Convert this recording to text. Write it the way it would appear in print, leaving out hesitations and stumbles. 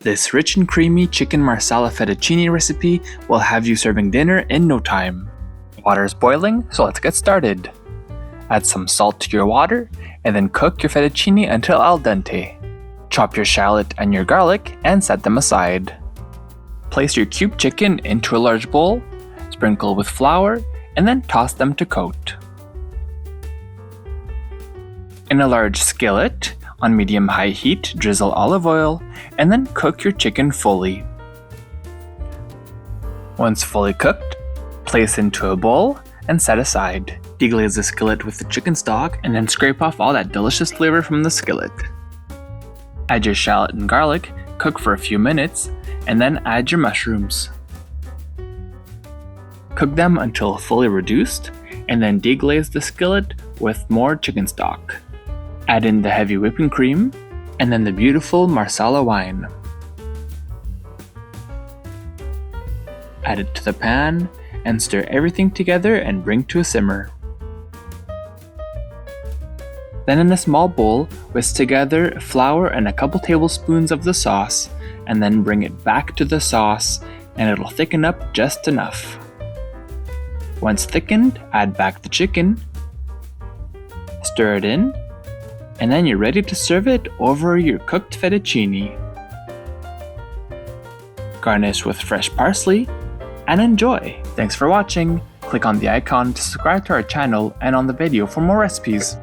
This rich and creamy chicken marsala fettuccine recipe will have you serving dinner in no time. Water is boiling, so let's get started. Add some salt to your water and then cook your fettuccine until al dente. Chop your shallot and your garlic and set them aside. Place your cubed chicken into a large bowl, sprinkle with flour, and then toss them to coat. In a large skillet, on medium-high heat, drizzle olive oil, and then cook your chicken fully. Once fully cooked, place into a bowl and set aside. Deglaze the skillet with the chicken stock and then scrape off all that delicious flavor from the skillet. Add your shallot and garlic, cook for a few minutes, and then add your mushrooms. Cook them until fully reduced, and then deglaze the skillet with more chicken stock. Add in the heavy whipping cream, and then the beautiful Marsala wine. Add it to the pan, and stir everything together and bring to a simmer. Then in a small bowl, whisk together flour and a couple tablespoons of the sauce, and then bring it back to the sauce, and it'll thicken up just enough. Once thickened, add back the chicken, stir it in, and then you're ready to serve it over your cooked fettuccine. Garnish with fresh parsley, and enjoy! Thanks for watching! Click on the icon to subscribe to our channel and on the video for more recipes.